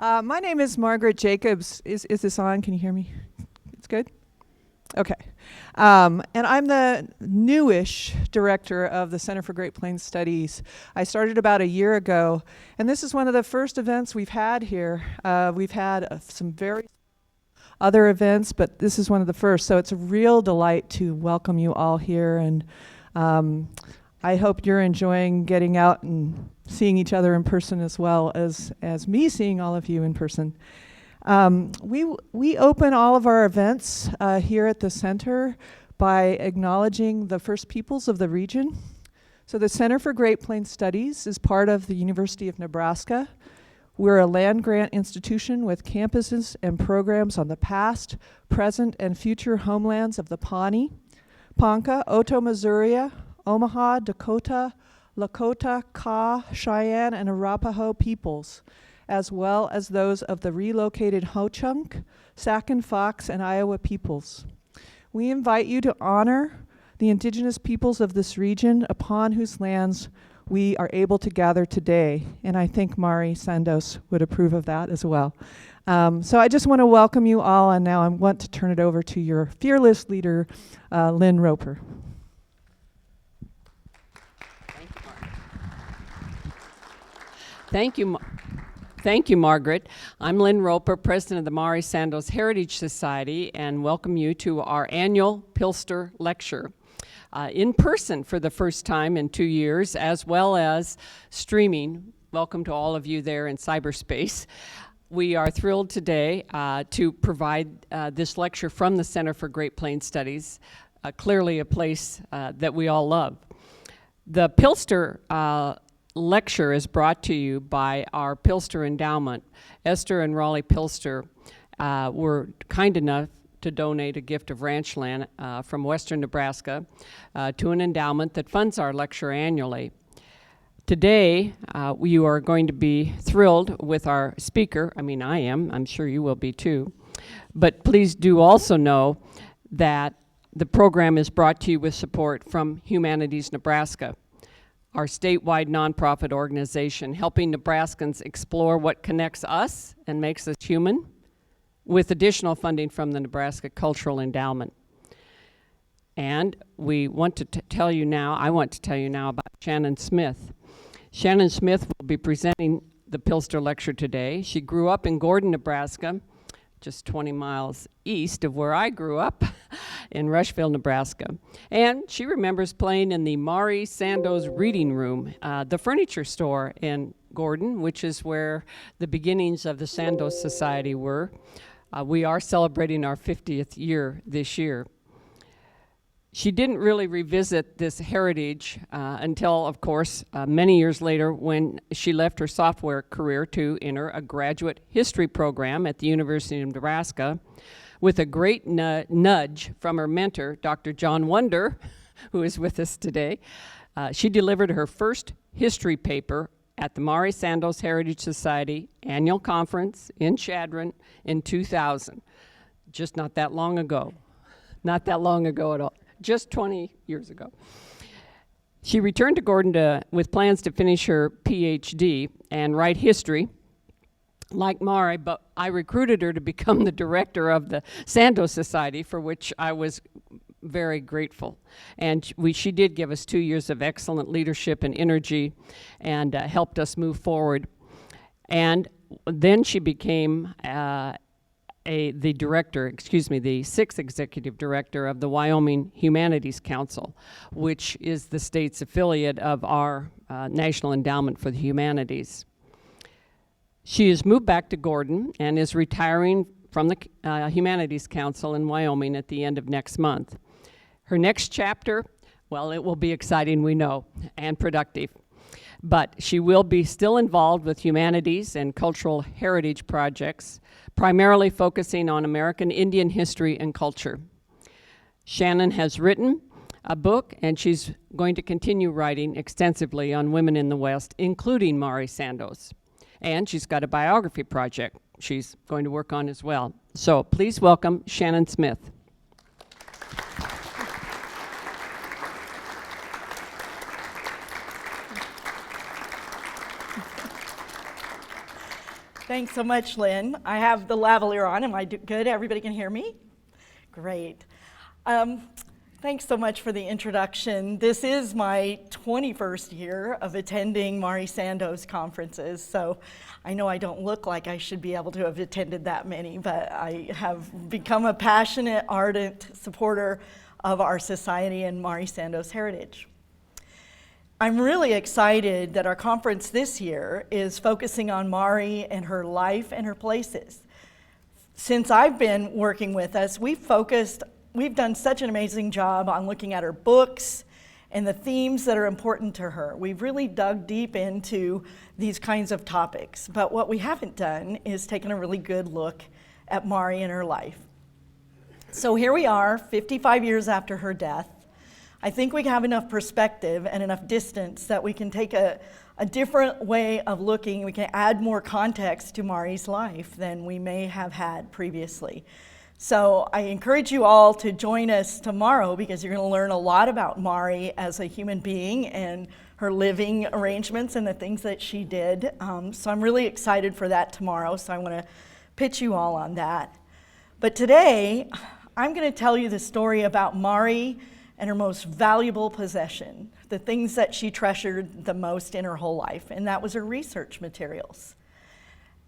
My name is Margaret Jacobs. Is this on? Can you hear me? It's good? Okay. And I'm the newish director of the Center for Great Plains Studies. I started about a year ago, and this is one of the first events we've had here. We've had some very other events, but this is one of the first. So it's a real delight to welcome you all here, and I hope you're enjoying getting out and seeing each other in person as well as me seeing all of you in person. We open all of our events here at the center by acknowledging the First Peoples of the region. So the Center for Great Plains Studies is part of the University of Nebraska. We're a land-grant institution with campuses and programs on the past, present, and future homelands of the Pawnee, Ponca, Oto-Missouri, Omaha, Dakota, Lakota, Kaw, Cheyenne, and Arapaho peoples, as well as those of the relocated Ho-Chunk, Sac and Fox, and Iowa peoples. We invite you to honor the indigenous peoples of this region upon whose lands we are able to gather today, and I think Mari Sandoz would approve of that as well. So I just want to welcome you all, and now I want to turn it over to your fearless leader, Lynn Roper. Thank you, Margaret. I'm Lynn Roper, president of the Mari Sandoz Heritage Society, and welcome you to our annual Pilster lecture. In person for the first time in 2 years, as well as streaming. Welcome to all of you there in cyberspace. We are thrilled today to provide this lecture from the Center for Great Plains Studies, clearly a place that we all love. The Pilster lecture is brought to you by our Pilster Endowment. Esther and Raleigh Pilster were kind enough to donate a gift of ranch land from western Nebraska to an endowment that funds our lecture annually. Today, you are going to be thrilled with our speaker. I mean, I am. I'm sure you will be too. But please do also know that the program is brought to you with support from Humanities Nebraska, our statewide nonprofit organization helping Nebraskans explore what connects us and makes us human, with additional funding from the Nebraska Cultural Endowment. And we want to tell you now, I want to tell you now about Shannon Smith. Shannon Smith will be presenting the Pilster lecture today. She grew up in Gordon, Nebraska, just 20 miles east of where I grew up in Rushville, Nebraska. And she remembers playing in the Mari Sandoz Reading Room, the furniture store in Gordon, which is where the beginnings of the Sandoz Society were. We are celebrating our 50th year this year. She didn't really revisit this heritage until, of course, many years later when she left her software career to enter a graduate history program at the University of Nebraska with a great nudge from her mentor, Dr. John Wonder, who is with us today. She delivered her first history paper at the Mari Sandoz Heritage Society annual conference in Chadron in 2000. Just not that long ago. Not that long ago at all. Just 20 years ago. She returned to Gordon with plans to finish her PhD and write history, like Mari, but I recruited her to become the director of the Sandoz Society, for which I was very grateful. And she did give us 2 years of excellent leadership and energy and helped us move forward. And then she became the sixth executive director of the Wyoming Humanities Council, which is the state's affiliate of our National Endowment for the Humanities. She has moved back to Gordon and is retiring from the Humanities Council in Wyoming at the end of next month. Her next chapter, well, it will be exciting, we know, and productive. But she will be still involved with humanities and cultural heritage projects, primarily focusing on American Indian history and culture. Shannon has written a book, and she's going to continue writing extensively on women in the West, including Mari Sandoz. And she's got a biography project she's going to work on as well. So please welcome Shannon Smith. Thanks so much, Lynn. I have the lavalier on. Am I good? Everybody can hear me? Great. Thanks so much for the introduction. This is my 21st year of attending Mari Sandoz conferences, so I know I don't look like I should be able to have attended that many, but I have become a passionate, ardent supporter of our society and Mari Sandoz heritage. I'm really excited that our conference this year is focusing on Mari and her life and her places. Since I've been working with us, we've done such an amazing job on looking at her books and the themes that are important to her. We've really dug deep into these kinds of topics, but what we haven't done is taken a really good look at Mari and her life. So here we are, 55 years after her death. I think we have enough perspective and enough distance that we can take a different way of looking. We can add more context to Mari's life than we may have had previously. So I encourage you all to join us tomorrow because you're going to learn a lot about Mari as a human being and her living arrangements and the things that she did. So I'm really excited for that tomorrow, so I want to pitch you all on that. But today, I'm going to tell you the story about Mari and her most valuable possession, the things that she treasured the most in her whole life, and that was her research materials.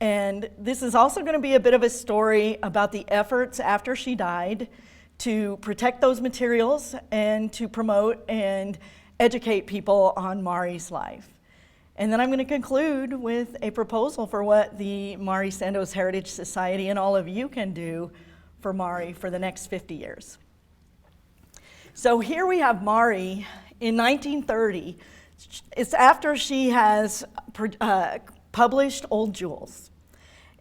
And this is also going to be a bit of a story about the efforts after she died to protect those materials and to promote and educate people on Mari's life. And then I'm going to conclude with a proposal for what the Mari Sandoz Heritage Society and all of you can do for Mari for the next 50 years. So here we have Mari in 1930. It's after she has published Old Jewels.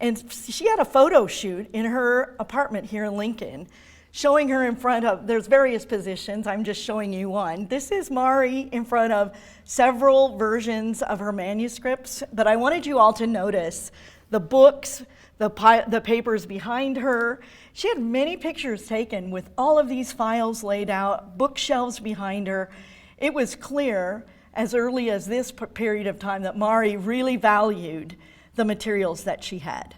And she had a photo shoot in her apartment here in Lincoln, showing her in front of, there's various positions, I'm just showing you one. This is Mari in front of several versions of her manuscripts, but I wanted you all to notice the books, the papers behind her. She had many pictures taken with all of these files laid out, bookshelves behind her. It was clear as early as this period of time that Mari really valued the materials that she had.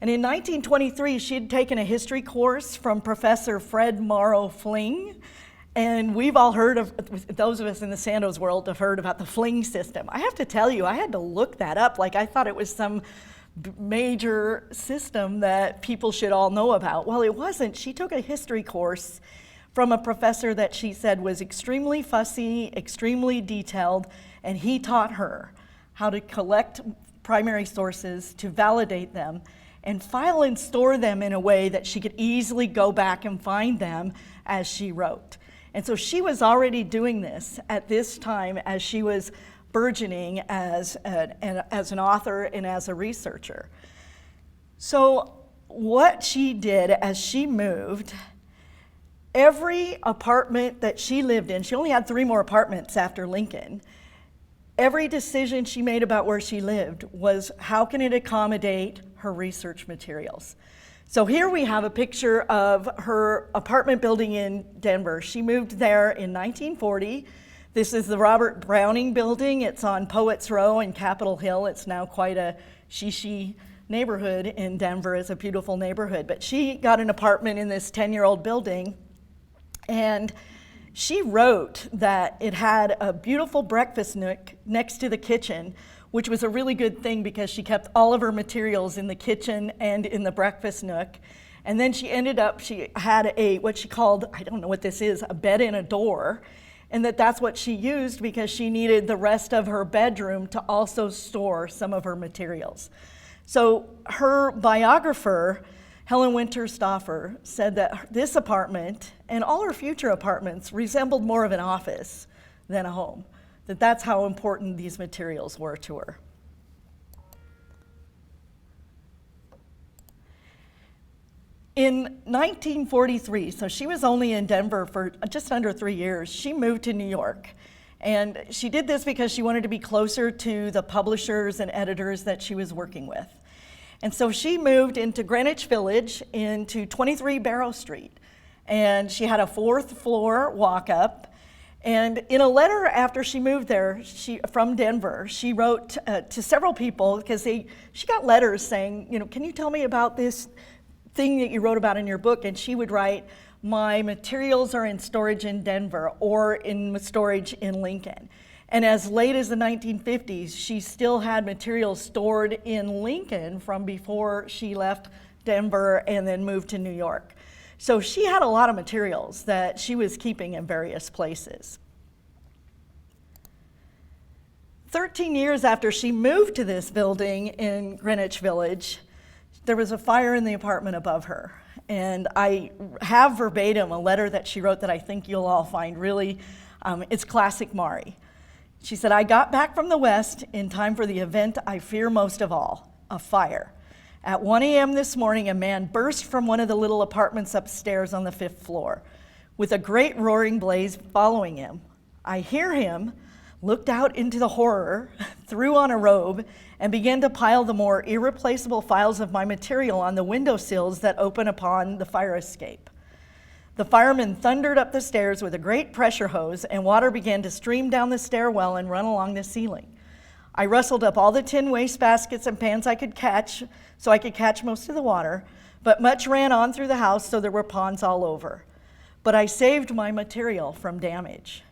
And in 1923, she had taken a history course from Professor Fred Morrow Fling, and we've all heard of, those of us in the Sandoz world have heard about the Fling system. I have to tell you, I had to look that up, like I thought it was some major system that people should all know about. Well, it wasn't. She took a history course from a professor that she said was extremely fussy, extremely detailed, and he taught her how to collect primary sources, to validate them, and file and store them in a way that she could easily go back and find them as she wrote. And so she was already doing this at this time as she was burgeoning as an author and as a researcher. So what she did as she moved, every apartment that she lived in, she only had 3 more apartments after Lincoln, every decision she made about where she lived was how can it accommodate her research materials. So here we have a picture of her apartment building in Denver. She moved there in 1940. This is the Robert Browning building. It's on Poets Row in Capitol Hill. It's now quite a shishi neighborhood in Denver. It's a beautiful neighborhood. But she got an apartment in this 10-year-old building, and she wrote that it had a beautiful breakfast nook next to the kitchen, which was a really good thing because she kept all of her materials in the kitchen and in the breakfast nook. And then she had what she called, I don't know what this is, a bed in a door, and that's what she used because she needed the rest of her bedroom to also store some of her materials. So her biographer, Helen Winter Stauffer, said that this apartment and all her future apartments resembled more of an office than a home, that's how important these materials were to her. In 1943, so she was only in Denver for just under 3 years, she moved to New York. And she did this because she wanted to be closer to the publishers and editors that she was working with. And so she moved into Greenwich Village into 23 Barrow Street. And she had a 4th floor walk-up. And in a letter after she moved there from Denver, she wrote to several people, because she got letters saying, can you tell me about this thing that you wrote about in your book? And she would write, my materials are in storage in Denver or in storage in Lincoln. And as late as the 1950s, she still had materials stored in Lincoln from before she left Denver and then moved to New York. So she had a lot of materials that she was keeping in various places. 13 years after she moved to this building in Greenwich Village, there was a fire in the apartment above her. And I have verbatim a letter that she wrote that I think you'll all find really, it's classic Mari. She said, I got back from the West in time for the event I fear most of all, a fire. At 1 a.m. this morning, a man burst from one of the little apartments upstairs on the 5th floor, with a great roaring blaze following him. I hear him, looked out into the horror, threw on a robe, and began to pile the more irreplaceable files of my material on the windowsills that open upon the fire escape. The fireman thundered up the stairs with a great pressure hose, and water began to stream down the stairwell and run along the ceiling. I rustled up all the tin wastebaskets and pans I could catch, so I could catch most of the water, but much ran on through the house, so there were ponds all over. But I saved my material from damage.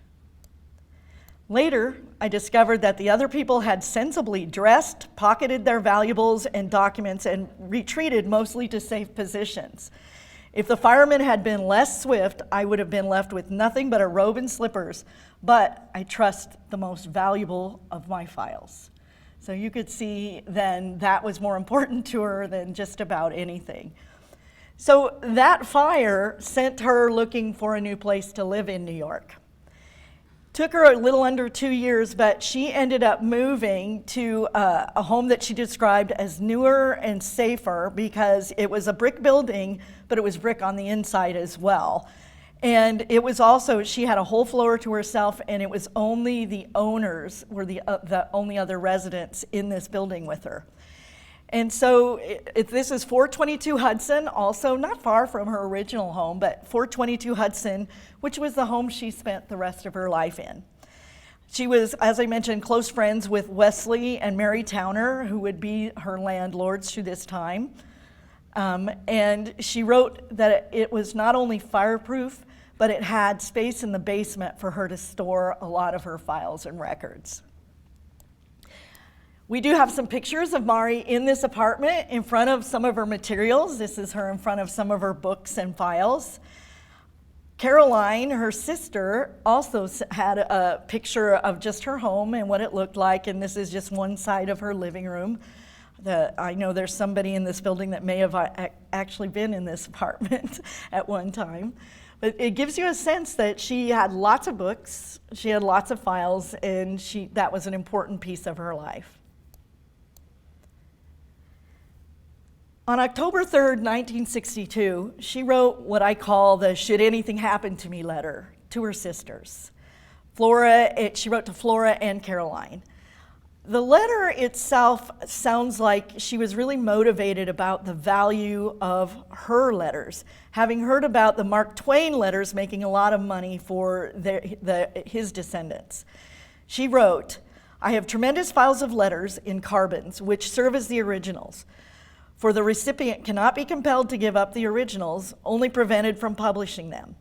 Later, I discovered that the other people had sensibly dressed, pocketed their valuables and documents, and retreated mostly to safe positions. If the firemen had been less swift, I would have been left with nothing but a robe and slippers, but I trust the most valuable of my files. So you could see then that was more important to her than just about anything. So that fire sent her looking for a new place to live in New York. Took her a little under 2 years, but she ended up moving to a home that she described as newer and safer because it was a brick building, but it was brick on the inside as well. And it was also, she had a whole floor to herself, and it was only the owners were the only other residents in this building with her. And so this is 422 Hudson, also not far from her original home, but 422 Hudson, which was the home she spent the rest of her life in. She was, as I mentioned, close friends with Wesley and Mary Towner, who would be her landlords through this time. And she wrote that it was not only fireproof, but it had space in the basement for her to store a lot of her files and records. We do have some pictures of Mari in this apartment in front of some of her materials. This is her in front of some of her books and files. Caroline, her sister, also had a picture of just her home and what it looked like, and this is just one side of her living room. I know there's somebody in this building that may have actually been in this apartment at one time. But it gives you a sense that she had lots of books, she had lots of files, and that was an important piece of her life. On October 3rd, 1962, she wrote what I call the should anything happen to me letter to her sisters. She wrote to Flora and Caroline. The letter itself sounds like she was really motivated about the value of her letters, having heard about the Mark Twain letters making a lot of money for his descendants. She wrote, I have tremendous files of letters in carbons which serve as the originals. For the recipient cannot be compelled to give up the originals, only prevented from publishing them.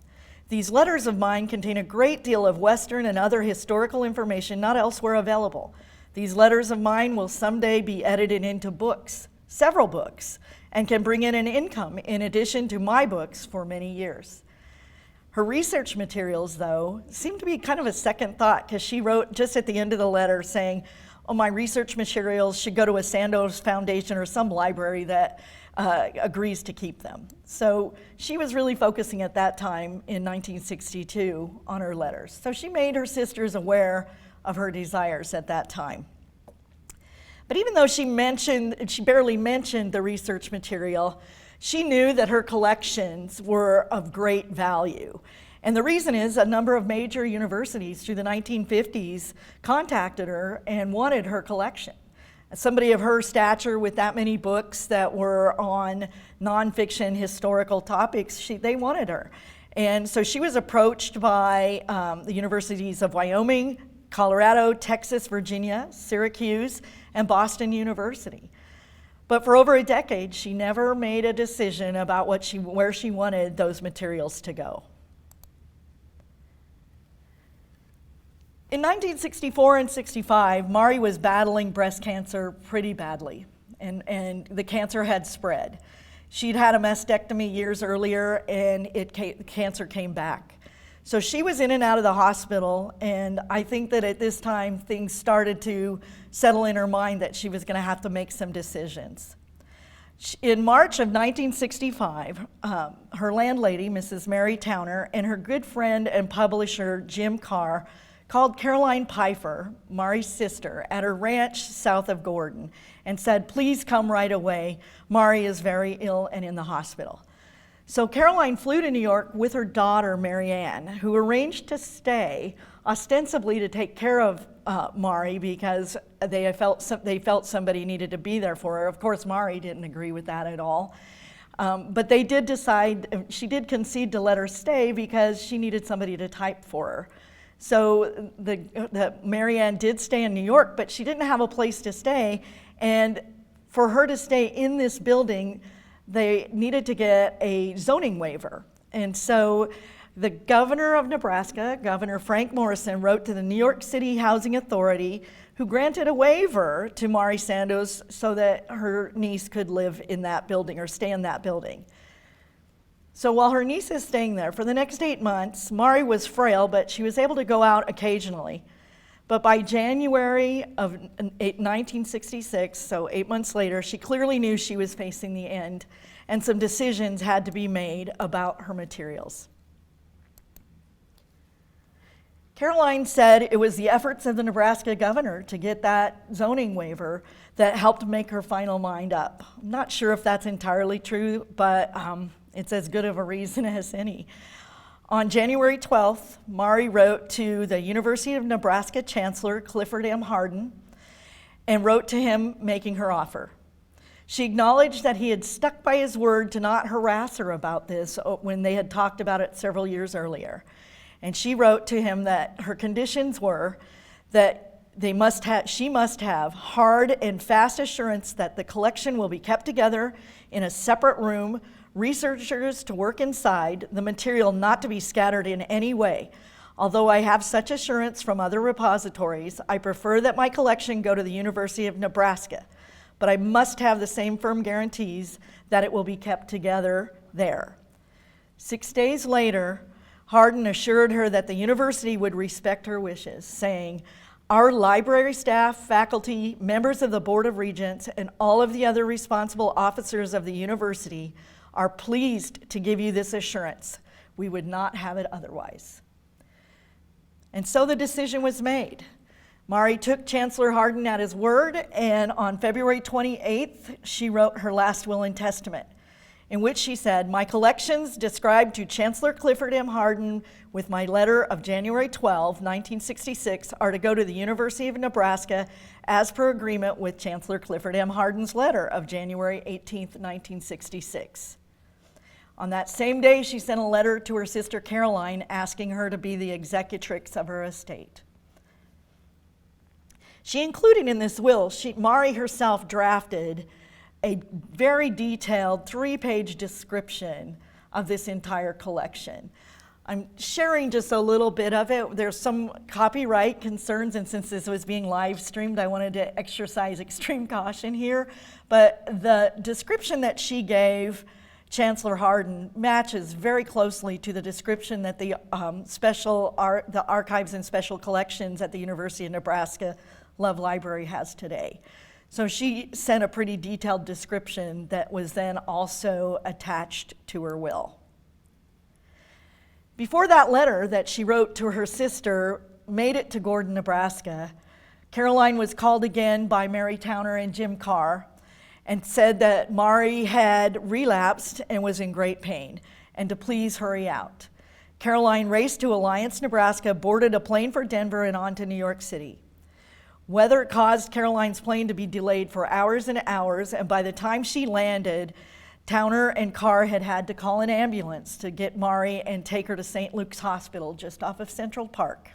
These letters of mine contain a great deal of Western and other historical information not elsewhere available. These letters of mine will someday be edited into books, several books, and can bring in an income in addition to my books for many years. Her research materials, though, seem to be kind of a second thought because she wrote just at the end of the letter saying, oh, my research materials should go to a Sandoz Foundation or some library that agrees to keep them. So she was really focusing at that time in 1962 on her letters. So she made her sisters aware of her desires at that time. But even though she barely mentioned the research material, she knew that her collections were of great value. And the reason is a number of major universities through the 1950s contacted her and wanted her collection. Somebody of her stature with that many books that were on nonfiction historical topics, they wanted her. And so she was approached by the universities of Wyoming, Colorado, Texas, Virginia, Syracuse, and Boston University. But for over a decade, she never made a decision about where she wanted those materials to go. In 1964 and 65, Mari was battling breast cancer pretty badly, and the cancer had spread. She'd had a mastectomy years earlier, and cancer came back. So she was in and out of the hospital, and I think that at this time, things started to settle in her mind that she was going to have to make some decisions. In March of 1965, her landlady, Mrs. Mary Towner, and her good friend and publisher, Jim Carr, called Caroline Pfeiffer, Mari's sister, at her ranch south of Gordon and said, "Please come right away. Mari is very ill and in the hospital." So Caroline flew to New York with her daughter, Marianne, who arranged to stay, ostensibly to take care of Mari because they felt somebody needed to be there for her. Of course, Mari didn't agree with that at all. But they did decide, she did concede to let her stay because she needed somebody to type for her. So the Marianne did stay in New York, but she didn't have a place to stay. And for her to stay in this building, they needed to get a zoning waiver. And so the governor of Nebraska, Governor Frank Morrison, wrote to the New York City Housing Authority, who granted a waiver to Mari Sandoz so that her niece could live in that building or stay in that building. So while her niece is staying there, for the next 8 months, Mari was frail, but she was able to go out occasionally. But by January of 1966, so 8 months later, she clearly knew she was facing the end, and some decisions had to be made about her materials. Caroline said it was the efforts of the Nebraska governor to get that zoning waiver that helped make her final mind up. I'm not sure if that's entirely true, but it's as good of a reason as any. On January 12th, Mari wrote to the University of Nebraska Chancellor Clifford M. Hardin and wrote to him making her offer. She acknowledged that he had stuck by his word to not harass her about this when they had talked about it several years earlier. And she wrote to him that her conditions were that she must have hard and fast assurance that the collection will be kept together in a separate room, researchers to work inside, the material not to be scattered in any way. Although I have such assurance from other repositories, I prefer that my collection go to the University of Nebraska, but I must have the same firm guarantees that it will be kept together there. 6 days later, Hardin assured her that the university would respect her wishes, saying, "Our library staff, faculty, members of the Board of Regents, and all of the other responsible officers of the university are pleased to give you this assurance. We would not have it otherwise." And so the decision was made. Mari took Chancellor Hardin at his word, and on February 28th, she wrote her last will and testament, in which she said, "My collections described to Chancellor Clifford M. Hardin with my letter of January 12, 1966, are to go to the University of Nebraska as per agreement with Chancellor Clifford M. Hardin's letter of January 18, 1966. On that same day, she sent a letter to her sister Caroline asking her to be the executrix of her estate. She included in this will, Mari herself drafted a very detailed 3-page description of this entire collection. I'm sharing just a little bit of it. There's some copyright concerns, and since this was being live streamed, I wanted to exercise extreme caution here. But the description that she gave Chancellor Hardin matches very closely to the description that the Archives and Special Collections at the University of Nebraska Love Library has today. So she sent a pretty detailed description that was then also attached to her will. Before that letter that she wrote to her sister made it to Gordon, Nebraska, Caroline was called again by Mary Towner and Jim Carr and said that Mari had relapsed and was in great pain, and to please hurry out. Caroline raced to Alliance, Nebraska, boarded a plane for Denver and on to New York City. Weather caused Caroline's plane to be delayed for hours and hours, and by the time she landed, Towner and Carr had to call an ambulance to get Mari and take her to St. Luke's Hospital just off of Central Park.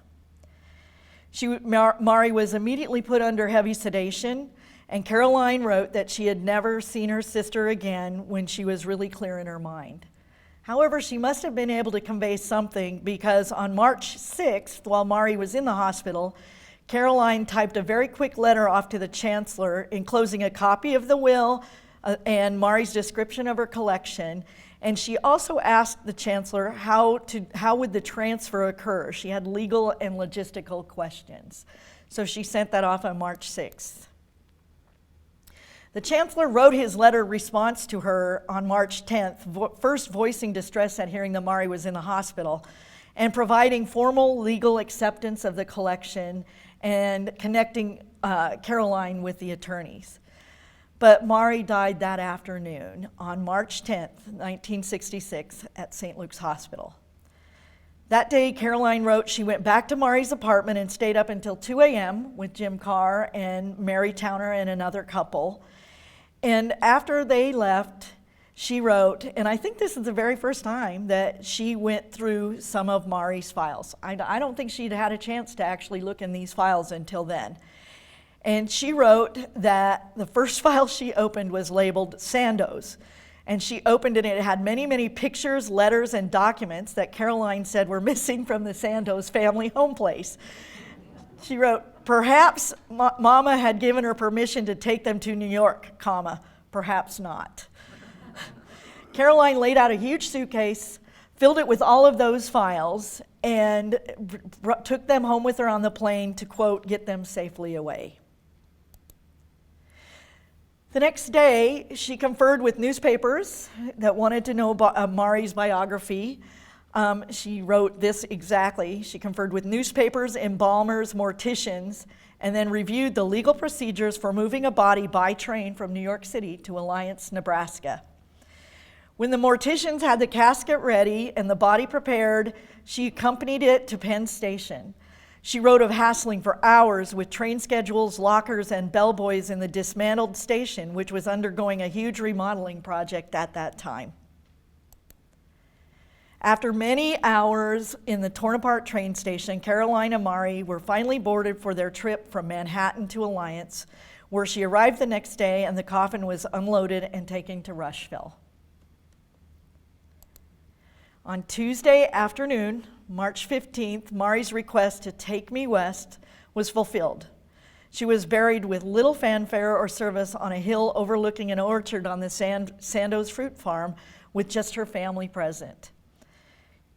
Mari was immediately put under heavy sedation, and Caroline wrote that she had never seen her sister again when she was really clear in her mind. However, she must have been able to convey something, because on March 6th, while Mari was in the hospital, Caroline typed a very quick letter off to the chancellor enclosing a copy of the will and Mari's description of her collection. And she also asked the chancellor how would the transfer occur. She had legal and logistical questions. So she sent that off on March 6th. The chancellor wrote his letter response to her on March 10th, first voicing distress at hearing that Mari was in the hospital and providing formal legal acceptance of the collection and connecting Caroline with the attorneys. But Mari died that afternoon on March 10th, 1966, at St. Luke's Hospital. That day, Caroline wrote she went back to Mari's apartment and stayed up until 2 a.m. with Jim Carr and Mary Towner and another couple. And after they left, she wrote, and I think this is the very first time that she went through some of Mari's files. I don't think she'd had a chance to actually look in these files until then. And she wrote that the first file she opened was labeled Sandoz. And she opened it, and it had many, many pictures, letters, and documents that Caroline said were missing from the Sandoz family home place. She wrote, perhaps Mama had given her permission to take them to New York, comma, perhaps not. Caroline laid out a huge suitcase, filled it with all of those files, and took them home with her on the plane to, quote, get them safely away. The next day, she conferred with newspapers that wanted to know Mari's biography. She wrote this exactly. She conferred with newspapers, embalmers, morticians, and then reviewed the legal procedures for moving a body by train from New York City to Alliance, Nebraska. When the morticians had the casket ready and the body prepared, she accompanied it to Penn Station. She wrote of hassling for hours with train schedules, lockers, and bellboys in the dismantled station, which was undergoing a huge remodeling project at that time. After many hours in the torn-apart train station, Caroline and Mari were finally boarded for their trip from Manhattan to Alliance, where she arrived the next day, and the coffin was unloaded and taken to Rushville. On Tuesday afternoon, March 15th, Mari's request to take me west was fulfilled. She was buried with little fanfare or service on a hill overlooking an orchard on the Sandoz fruit farm with just her family present.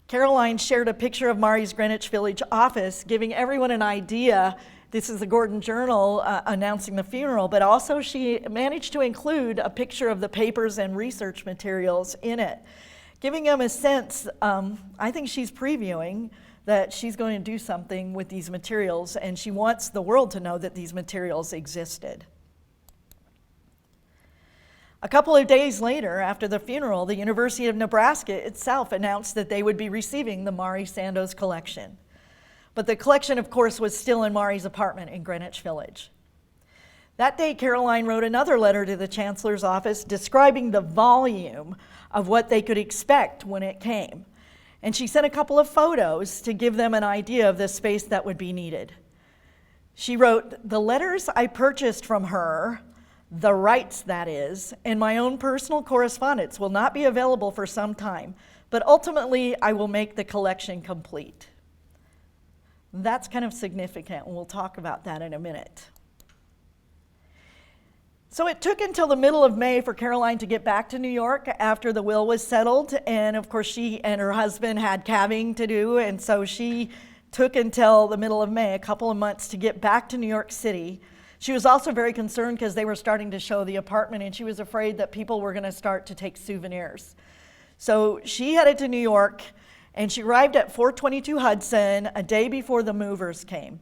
Caroline shared a picture of Mari's Greenwich Village office, giving everyone an idea. This is the Gordon Journal announcing the funeral, but also she managed to include a picture of the papers and research materials in it, giving them a sense. I think she's previewing that she's going to do something with these materials, and she wants the world to know that these materials existed. A couple of days later, after the funeral, the University of Nebraska itself announced that they would be receiving the Mari Sandoz collection. But the collection, of course, was still in Mari's apartment in Greenwich Village. That day, Caroline wrote another letter to the chancellor's office describing the volume of what they could expect when it came. And she sent a couple of photos to give them an idea of the space that would be needed. She wrote, "The letters I purchased from her, the rights that is, and my own personal correspondence will not be available for some time, but ultimately I will make the collection complete." That's kind of significant, and we'll talk about that in a minute. So it took until the middle of May for Caroline to get back to New York after the will was settled, and of course she and her husband had calving to do, and so she took until the middle of May, a couple of months, to get back to New York City. She was also very concerned because they were starting to show the apartment, and she was afraid that people were going to start to take souvenirs. So she headed to New York, and she arrived at 422 Hudson a day before the movers came.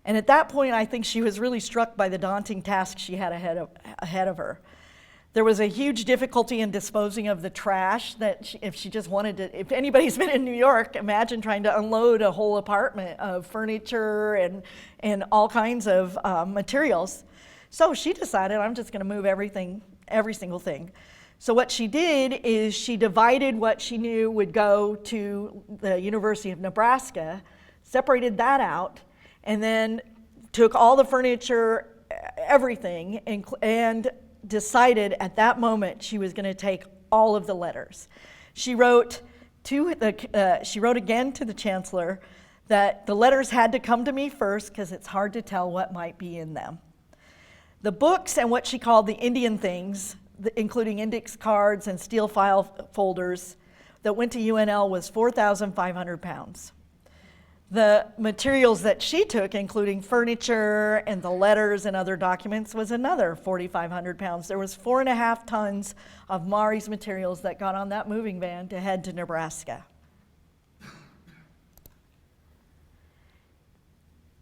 And at that point, I think she was really struck by the daunting task she had ahead of her. There was a huge difficulty in disposing of the trash that if anybody's been in New York, imagine trying to unload a whole apartment of furniture and all kinds of materials. So she decided, I'm just going to move every single thing. So what she did is she divided what she knew would go to the University of Nebraska, separated that out, and then took all the furniture, everything, and decided at that moment she was going to take all of the letters. She wrote again to the chancellor that the letters had to come to me first because it's hard to tell what might be in them. The books and what she called the Indian things, including index cards and steel file folders that went to UNL, was 4,500 pounds. The materials that she took, including furniture and the letters and other documents, was another 4,500 pounds. There was 4.5 tons of Mari's materials that got on that moving van to head to Nebraska.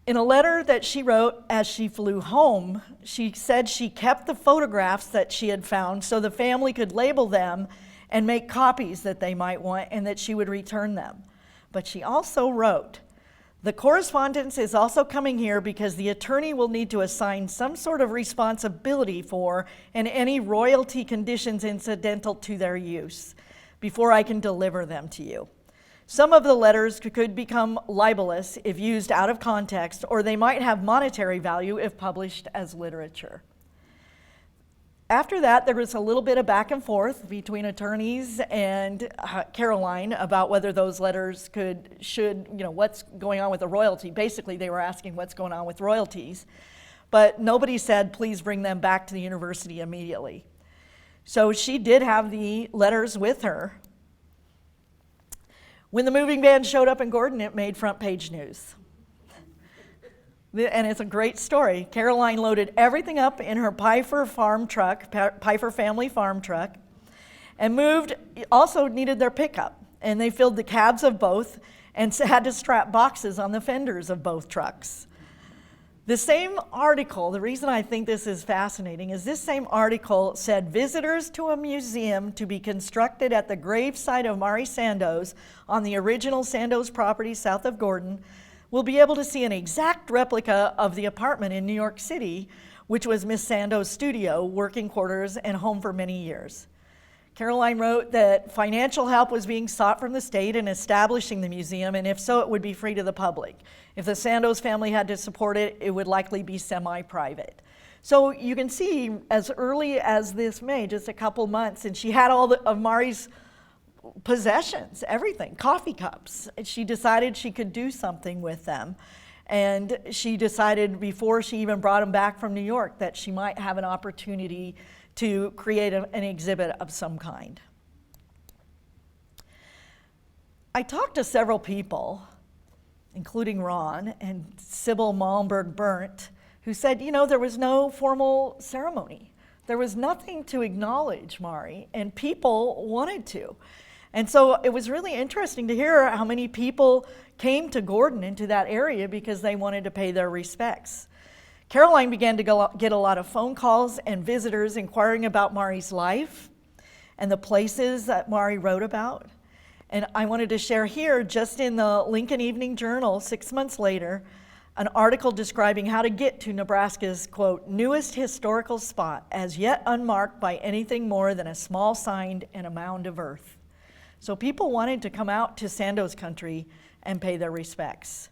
In a letter that she wrote as she flew home, she said she kept the photographs that she had found so the family could label them and make copies that they might want, and that she would return them. But she also wrote, "The correspondence is also coming here because the attorney will need to assign some sort of responsibility for and any royalty conditions incidental to their use before I can deliver them to you. Some of the letters could become libelous if used out of context, or they might have monetary value if published as literature." After that, there was a little bit of back and forth between attorneys and Caroline about whether those letters what's going on with the royalty. Basically, they were asking what's going on with royalties, but nobody said, please bring them back to the university immediately. So she did have the letters with her. When the moving van showed up in Gordon, it made front page news. And it's a great story. Caroline loaded everything up in her Piper family farm truck, and also needed their pickup. And they filled the cabs of both and had to strap boxes on the fenders of both trucks. The same article, the reason I think this is fascinating is this same article said visitors to a museum to be constructed at the gravesite of Mari Sandoz on the original Sandoz property south of Gordon will be able to see an exact replica of the apartment in New York City, which was Miss Sandoz's studio, working quarters, and home for many years. Caroline wrote that financial help was being sought from the state in establishing the museum, and if so, it would be free to the public. If the Sandoz family had to support it, it would likely be semi-private. So you can see as early as this May, just a couple months, and she had all of Mari's possessions, everything, coffee cups. She decided she could do something with them. And she decided before she even brought them back from New York that she might have an opportunity to create an exhibit of some kind. I talked to several people, including Ron and Sybil Malmberg-Burnt, who said, there was no formal ceremony. There was nothing to acknowledge Mari, and people wanted to. And so it was really interesting to hear how many people came to Gordon, into that area, because they wanted to pay their respects. Caroline began to get a lot of phone calls and visitors inquiring about Mari's life and the places that Mari wrote about. And I wanted to share here, just in the Lincoln Evening Journal 6 months later, an article describing how to get to Nebraska's, quote, newest historical spot, as yet unmarked by anything more than a small sign and a mound of earth. So people wanted to come out to Sandoz country and pay their respects.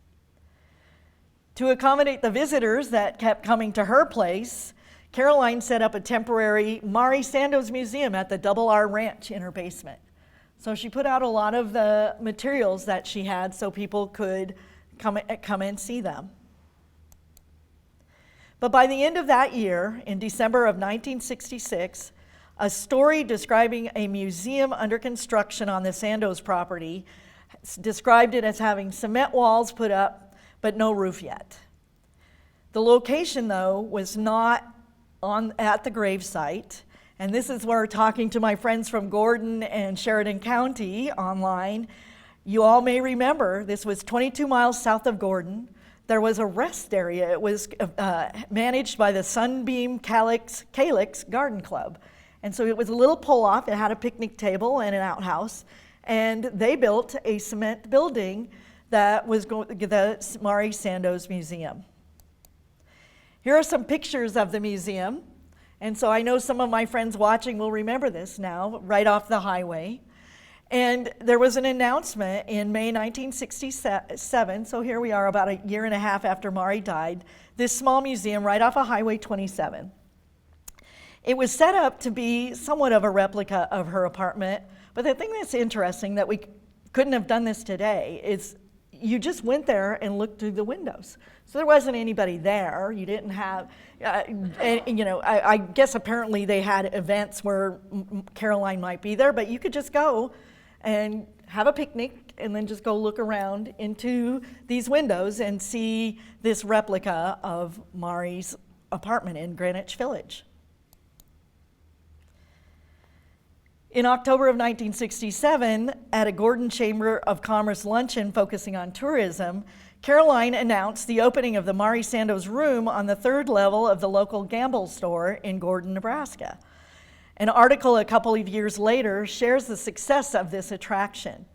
To accommodate the visitors that kept coming to her place, Caroline set up a temporary Mari Sandoz museum at the Double R Ranch in her basement. So she put out a lot of the materials that she had so people could come and see them. But by the end of that year, in December of 1966, a story describing a museum under construction on the Sandoz property described it as having cement walls put up but no roof yet. The location, though, was not at the gravesite, and this is where, talking to my friends from Gordon and Sheridan County online, you all may remember this was 22 miles south of Gordon. There was a rest area. It was managed by the Sunbeam Calyx Garden Club. And so it was a little pull-off. It had a picnic table and an outhouse, and they built a cement building that was the Mari Sandoz Museum. Here are some pictures of the museum, And so I know some of my friends watching will remember this now, right off the highway. And there was an announcement in May 1967, so here we are about a year and a half after Mari died, this small museum right off of Highway 27. It was set up to be somewhat of a replica of her apartment, but the thing that's interesting that we couldn't have done this today is you just went there and looked through the windows. So there wasn't anybody there. You didn't have, I guess apparently they had events where Caroline might be there, but you could just go and have a picnic and then just go look around into these windows and see this replica of Mari's apartment in Greenwich Village. In October of 1967, at a Gordon Chamber of Commerce luncheon focusing on tourism, Caroline announced the opening of the Mari Sandoz room on the 3rd level of the local Gamble store in Gordon, Nebraska. An article a couple of years later shares the success of this attraction.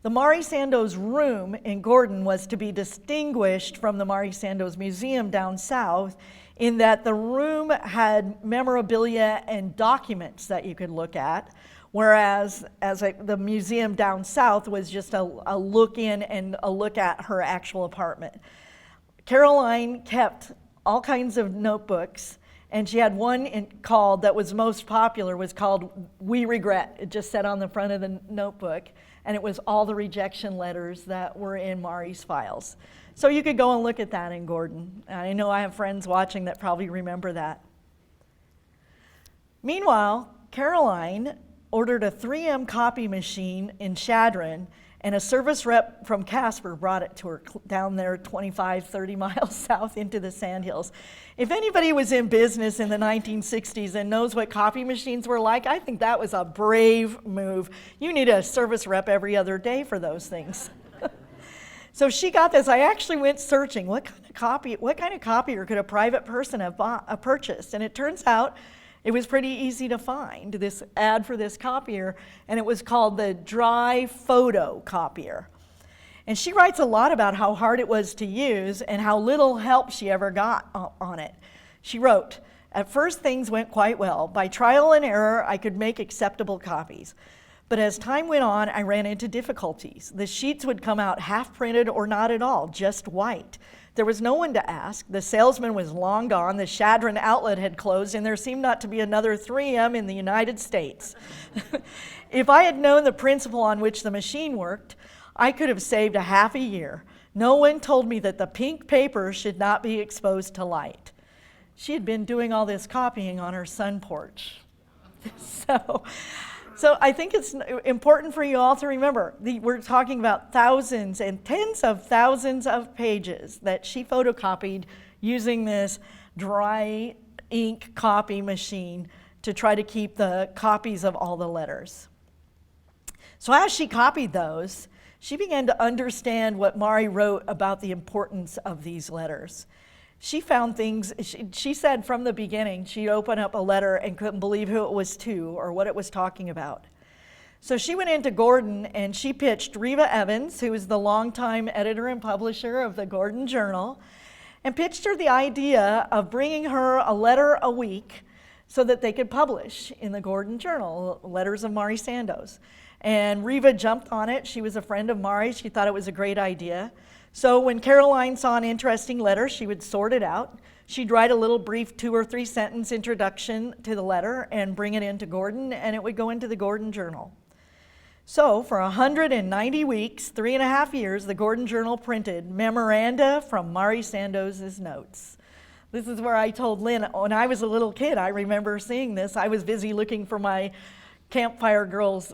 The Mari Sandoz room in Gordon was to be distinguished from the Mari Sandoz Museum down south in that the room had memorabilia and documents that you could look at, whereas the museum down south was just a look in and a look at her actual apartment. Caroline kept all kinds of notebooks, and she had one that was most popular, was called "We Regret." It just said on the front of the notebook, and it was all the rejection letters that were in Mari's files. So you could go and look at that in Gordon. I know I have friends watching that probably remember that. Meanwhile, Caroline ordered a 3M copy machine in Chadron, and a service rep from Casper brought it to her down there 25, 30 miles south into the Sandhills. If anybody was in business in the 1960s and knows what copy machines were like, I think that was a brave move. You need a service rep every other day for those things. So she got this. I actually went searching, what kind of copier could a private person have purchased? And it turns out it was pretty easy to find, this ad for this copier, and it was called the Dry Photo Copier. And she writes a lot about how hard it was to use and how little help she ever got on it. She wrote, "At first things went quite well. By trial and error, I could make acceptable copies. But as time went on, I ran into difficulties. The sheets would come out half printed or not at all, just white. There was no one to ask. The salesman was long gone. The Chadron outlet had closed, and there seemed not to be another 3M in the United States. If I had known the principle on which the machine worked, I could have saved a half a year. No one told me that the pink paper should not be exposed to light." She had been doing all this copying on her sun porch. So I think it's important for you all to remember, we're talking about thousands and tens of thousands of pages that she photocopied using this dry ink copy machine to try to keep the copies of all the letters. So as she copied those, she began to understand what Mari wrote about the importance of these letters. She found things, she said from the beginning, she'd open up a letter and couldn't believe who it was to or what it was talking about. So she went into Gordon and she pitched Reva Evans, who was the longtime editor and publisher of the Gordon Journal, and pitched her the idea of bringing her a letter a week so that they could publish in the Gordon Journal, Letters of Mari Sandoz. And Reva jumped on it. She was a friend of Mari. She thought it was a great idea. So when Caroline saw an interesting letter, she would sort it out. She'd write a little brief 2 or 3 sentence introduction to the letter and bring it into Gordon, and it would go into the Gordon Journal. So for 190 weeks, 3.5 years, the Gordon Journal printed memoranda from Mari Sandoz's notes. This is where I told Lynn, when I was a little kid, I remember seeing this. I was busy looking for my Campfire Girls,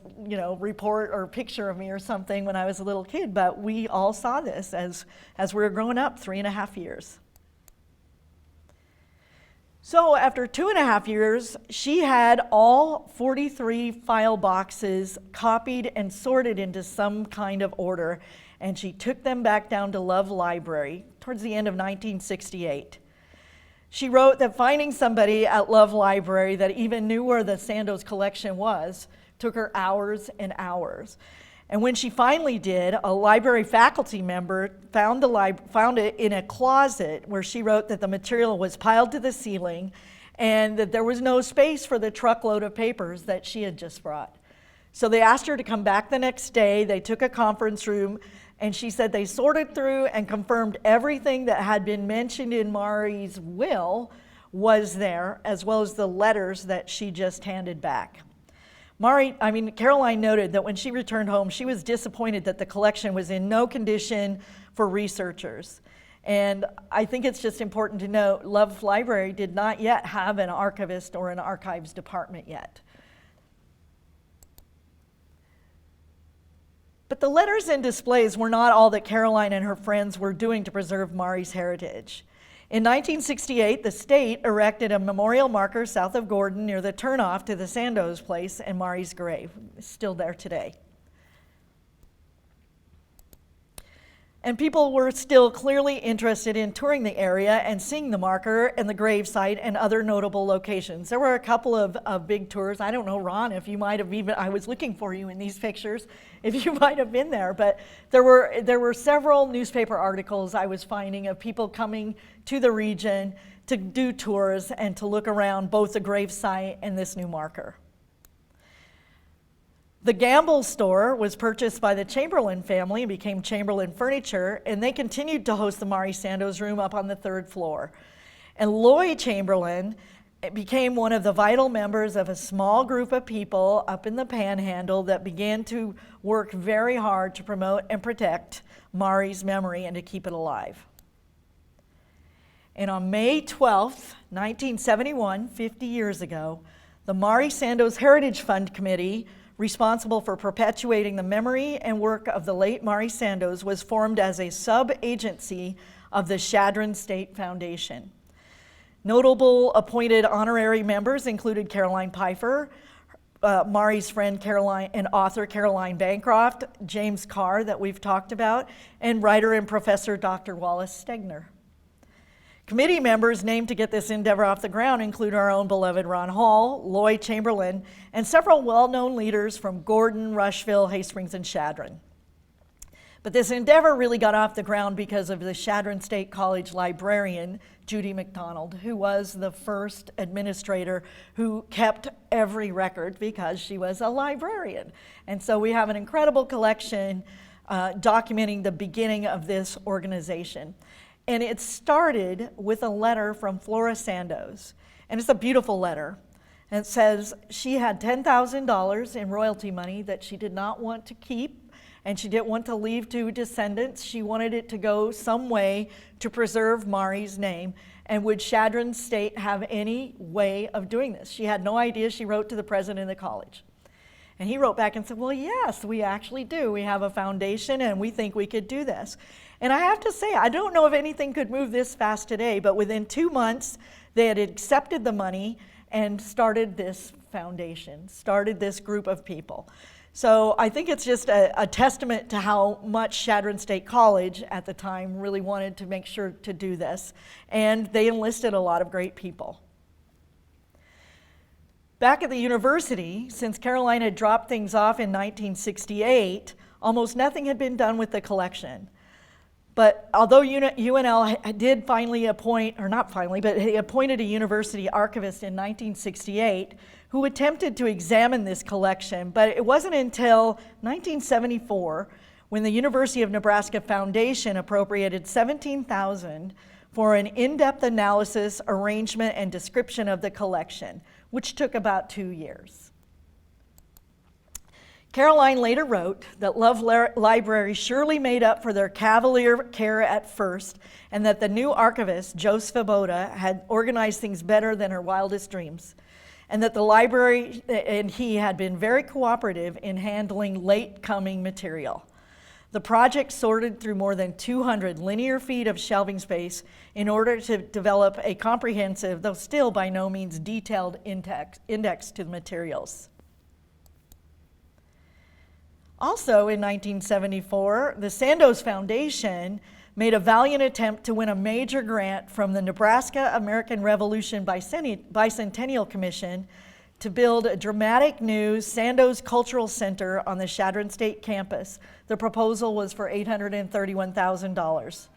report or picture of me or something when I was a little kid, but we all saw this as we were growing up, 3.5 years. So after 2.5 years, she had all 43 file boxes copied and sorted into some kind of order, and she took them back down to Love Library towards the end of 1968. She wrote that finding somebody at Love Library that even knew where the Sandoz collection was took her hours and hours. And when she finally did, a library faculty member found it in a closet where she wrote that the material was piled to the ceiling and that there was no space for the truckload of papers that she had just brought. So they asked her to come back the next day. They took a conference room, and she said they sorted through and confirmed everything that had been mentioned in Mari's will was there, as well as the letters that she just handed back. Caroline noted that when she returned home, she was disappointed that the collection was in no condition for researchers. And I think it's just important to note, Love Library did not yet have an archivist or an archives department yet. But the letters and displays were not all that Caroline and her friends were doing to preserve Mari's heritage. In 1968, the state erected a memorial marker south of Gordon near the turnoff to the Sandoz place and Mari's grave. It's still there today. And people were still clearly interested in touring the area and seeing the marker and the gravesite and other notable locations. There were a couple of big tours. I don't know, Ron, if you might have I was looking for you in these pictures, if you might have been there, but there were several newspaper articles I was finding of people coming to the region to do tours and to look around both the gravesite and this new marker. The Gamble store was purchased by the Chamberlain family and became Chamberlain Furniture, and they continued to host the Mari Sandoz room up on the 3rd floor. And Lloyd Chamberlain became one of the vital members of a small group of people up in the Panhandle that began to work very hard to promote and protect Mari's memory and to keep it alive. And on May 12th, 1971, 50 years ago, the Mari Sandoz Heritage Fund Committee, responsible for perpetuating the memory and work of the late Mari Sandoz, was formed as a sub-agency of the Chadron State Foundation. Notable appointed honorary members included Caroline Pfeiffer, Mari's friend Caroline and author Caroline Bancroft, James Carr that we've talked about, and writer and professor Dr. Wallace Stegner. Committee members named to get this endeavor off the ground include our own beloved Ron Hall, Lloyd Chamberlain, and several well-known leaders from Gordon, Rushville, Hastings, and Chadron. But this endeavor really got off the ground because of the Chadron State College librarian, Judy McDonald, who was the first administrator who kept every record because she was a librarian. And so we have an incredible collection documenting the beginning of this organization. And it started with a letter from Flora Sandoz. And it's a beautiful letter. And it says she had $10,000 in royalty money that she did not want to keep, and she didn't want to leave to descendants. She wanted it to go some way to preserve Mari's name. And would Chadron State have any way of doing this? She had no idea. She wrote to the president of the college. And he wrote back and said, well, yes, we actually do. We have a foundation, and we think we could do this. And I have to say, I don't know if anything could move this fast today, but within 2 months, they had accepted the money and started this foundation, started this group of people. So I think it's just a testament to how much Chadron State College at the time really wanted to make sure to do this. And they enlisted a lot of great people. Back at the university, since Caroline had dropped things off in 1968, almost nothing had been done with the collection. But although UNL did finally appoint, or not finally, but they appointed a university archivist in 1968 who attempted to examine this collection, but it wasn't until 1974 when the University of Nebraska Foundation appropriated $17,000 for an in-depth analysis, arrangement, and description of the collection, which took about 2 years. Caroline later wrote that Love Library surely made up for their cavalier care at first, and that the new archivist, Joe Svoboda, had organized things better than her wildest dreams, and that the library and he had been very cooperative in handling late-coming material. The project sorted through more than 200 linear feet of shelving space in order to develop a comprehensive, though still by no means detailed, index to the materials. Also in 1974, the Sandoz Foundation made a valiant attempt to win a major grant from the Nebraska American Revolution Bicentennial Commission to build a dramatic new Sandoz Cultural Center on the Chadron State campus. The proposal was for $831,000.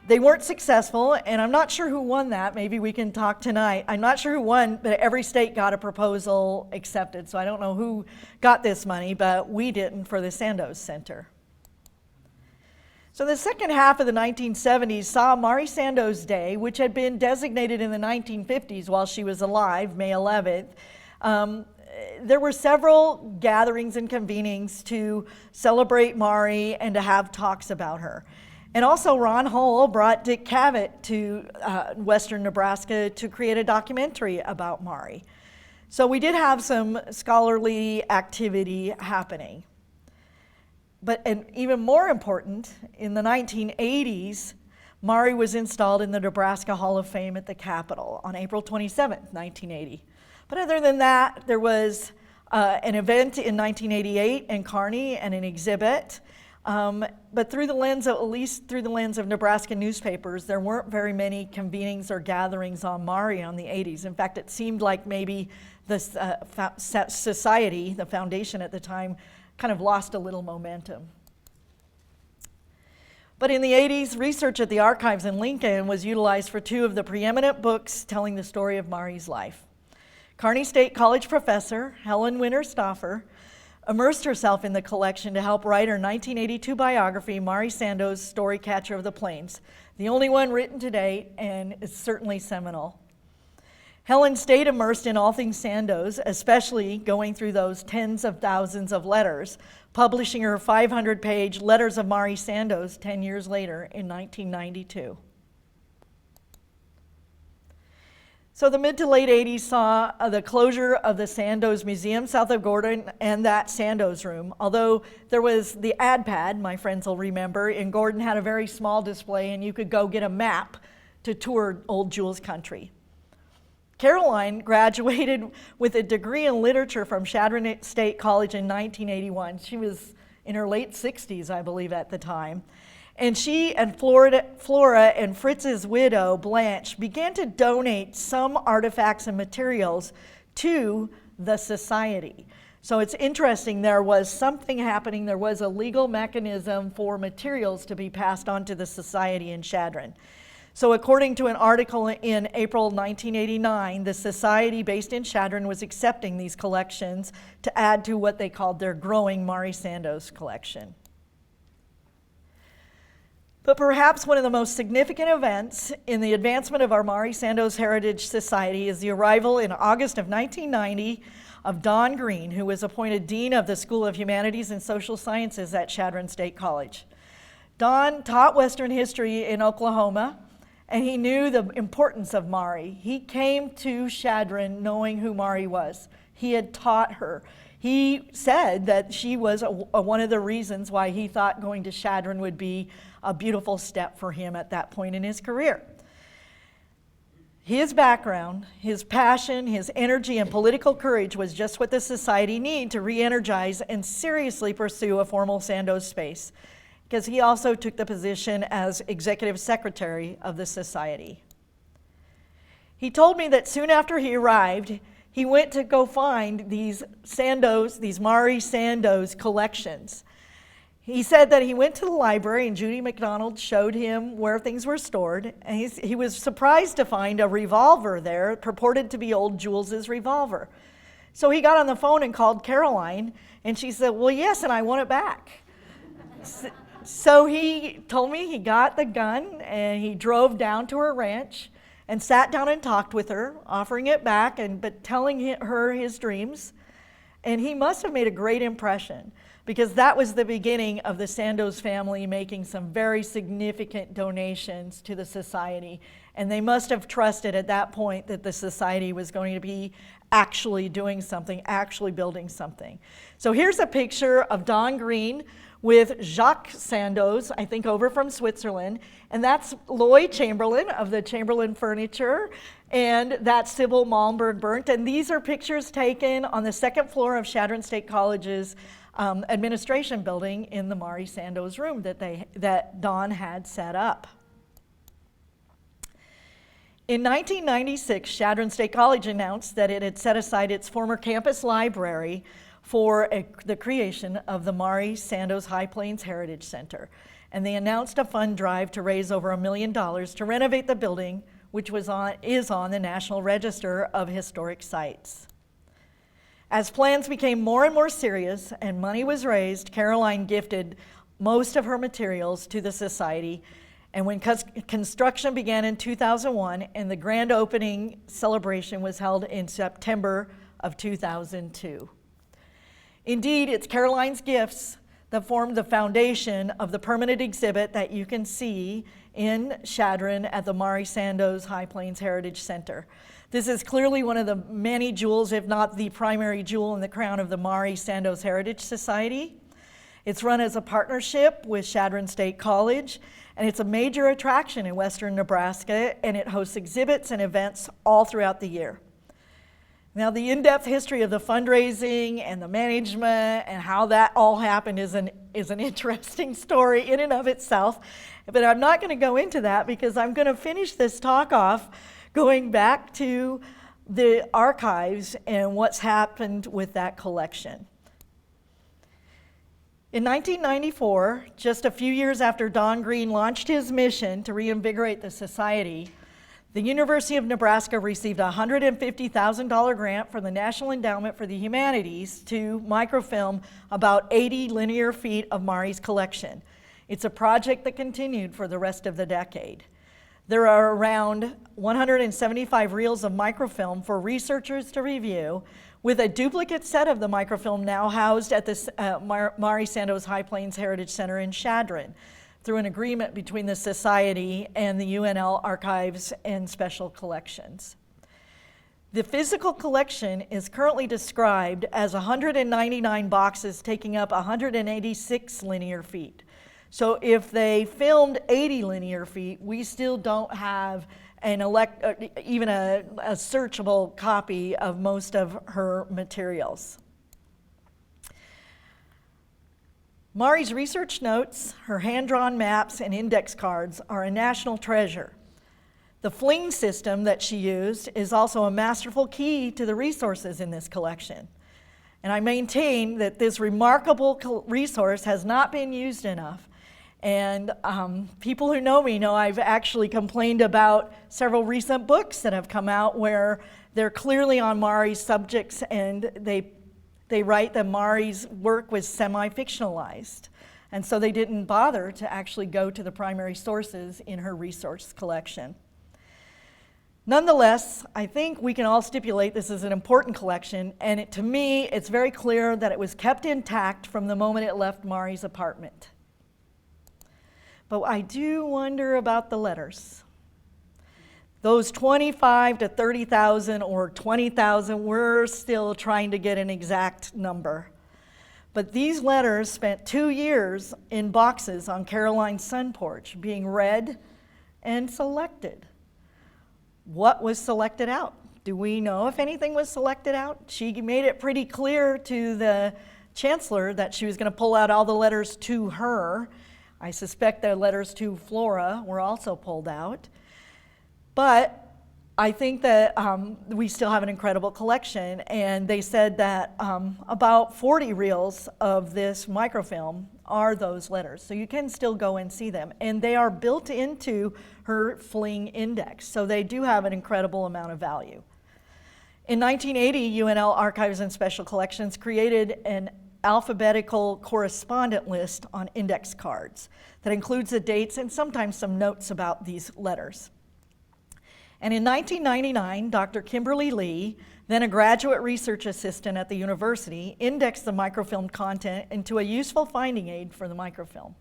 They weren't successful, and I'm not sure who won that. Maybe we can talk tonight. I'm not sure who won, but every state got a proposal accepted. So I don't know who got this money, but we didn't for the Sandoz Center. So the second half of the 1970s saw Mari Sandoz Day, which had been designated in the 1950s while she was alive, May 11th. There were several gatherings and convenings to celebrate Mari and to have talks about her. And also Ron Hull brought Dick Cavett to Western Nebraska to create a documentary about Mari. So we did have some scholarly activity happening. And even more important, in the 1980s, Mari was installed in the Nebraska Hall of Fame at the Capitol on April 27th, 1980. But other than that, there was an event in 1988 in Kearney and an exhibit. But through the lens of, at least through the lens of Nebraska newspapers, there weren't very many convenings or gatherings on Mari on the 80s. In fact, it seemed like maybe the society, the foundation at the time, kind of lost a little momentum. But in the 80s, research at the archives in Lincoln was utilized for two of the preeminent books telling the story of Mari's life. Kearney State College professor Helen Winter Stauffer immersed herself in the collection to help write her 1982 biography, Mari Sandoz, Story Catcher of the Plains, the only one written to date, and is certainly seminal. Helen stayed immersed in all things Sandoz, especially going through those tens of thousands of letters, publishing her 500-page Letters of Mari Sandoz 10 years later in 1992. So the mid to late 80s saw the closure of the Sandoz Museum south of Gordon and that Sandoz room, although there was the ad pad, my friends will remember, in Gordon had a very small display and you could go get a map to tour Old Jules Country. Caroline graduated with a degree in literature from Shannon State College in 1981. She was in her late 60s, I believe, at the time. And she and Flora and Fritz's widow, Blanche, began to donate some artifacts and materials to the society. So it's interesting, there was something happening. There was a legal mechanism for materials to be passed on to the society in Chadron. So according to an article in April 1989, the society based in Chadron was accepting these collections to add to what they called their growing Mari Sandoz collection. But perhaps one of the most significant events in the advancement of our Mari Sandoz Heritage Society is the arrival in August of 1990 of Don Green, who was appointed Dean of the School of Humanities and Social Sciences at Chadron State College. Don taught Western history in Oklahoma, and he knew the importance of Mari. He came to Chadron knowing who Mari was. He had taught her. He said that she was one of the reasons why he thought going to Chadron would be a beautiful step for him at that point in his career. His background, his passion, his energy, and political courage was just what the society needed to re-energize and seriously pursue a formal Sandoz space, because he also took the position as executive secretary of the society. He told me that soon after he arrived, he went to go find these Mari Sandoz collections. He said that he went to the library and Judy McDonald showed him where things were stored, and he was surprised to find a revolver there, purported to be old Jules's revolver. So he got on the phone and called Caroline, and she said, well, yes, and I want it back. So he told me he got the gun and he drove down to her ranch and sat down and talked with her, offering it back, but telling her his dreams. And he must have made a great impression, because that was the beginning of the Sandoz family making some very significant donations to the society. And they must have trusted at that point that the society was going to be actually doing something, actually building something. So here's a picture of Don Green with Jacques Sandoz, I think over from Switzerland, and that's Lloyd Chamberlain of the Chamberlain Furniture, and that's Sybil Malmberg-Burnt, and these are pictures taken on the second floor of Chadron State College's administration building in the Mari Sandoz room that Don had set up. In 1996, Chadron State College announced that it had set aside its former campus library for the creation of the Mari Sandoz High Plains Heritage Center. and they announced a fund drive to raise over $1 million to renovate the building, which is on the National Register of Historic Sites. As plans became more and more serious and money was raised, Caroline gifted most of her materials to the society. And when construction began in 2001 and the grand opening celebration was held in September of 2002. Indeed, it's Caroline's gifts that formed the foundation of the permanent exhibit that you can see in Chadron at the Mari Sandoz High Plains Heritage Center. This is clearly one of the many jewels, if not the primary jewel in the crown of the Mari Sandoz Heritage Society. It's run as a partnership with Chadron State College, and it's a major attraction in western Nebraska, and it hosts exhibits and events all throughout the year. Now, the in-depth history of the fundraising and the management and how that all happened is an interesting story in and of itself, but I'm not going to go into that because I'm going to finish this talk off going back to the archives and what's happened with that collection. In 1994, just a few years after Don Green launched his mission to reinvigorate the society, the University of Nebraska received a $150,000 grant from the National Endowment for the Humanities to microfilm about 80 linear feet of Mari's collection. It's a project that continued for the rest of the decade. There are around 175 reels of microfilm for researchers to review, with a duplicate set of the microfilm now housed at the Mari Sandoz High Plains Heritage Center in Chadron, through an agreement between the Society and the UNL Archives and Special Collections. The physical collection is currently described as 199 boxes taking up 186 linear feet. So if they filmed 80 linear feet, we still don't have even a searchable copy of most of her materials. Mari's research notes, her hand-drawn maps, and index cards are a national treasure. The fling system that she used is also a masterful key to the resources in this collection. And I maintain that this remarkable resource has not been used enough. And people who know me know I've actually complained about several recent books that have come out where they're clearly on Mari's subjects, and they write that Mari's work was semi-fictionalized. And so they didn't bother to actually go to the primary sources in her resource collection. Nonetheless, I think we can all stipulate this is an important collection, and to me, it's very clear that it was kept intact from the moment it left Mari's apartment. But I do wonder about the letters. Those 25 to 30,000 or 20,000, we're still trying to get an exact number. But these letters spent 2 years in boxes on Caroline's sun porch, being read and selected. What was selected out? Do we know if anything was selected out? She made it pretty clear to the chancellor that she was going to pull out all the letters to her. I suspect the letters to Flora were also pulled out. But I think that we still have an incredible collection, and they said that about 40 reels of this microfilm are those letters. So you can still go and see them. And they are built into her fling index, so they do have an incredible amount of value. In 1980, UNL Archives and Special Collections created an alphabetical correspondent list on index cards that includes the dates and sometimes some notes about these letters. And in 1999, Dr. Kimberly Lee, then a graduate research assistant at the university, indexed the microfilm content into a useful finding aid for the microfilm.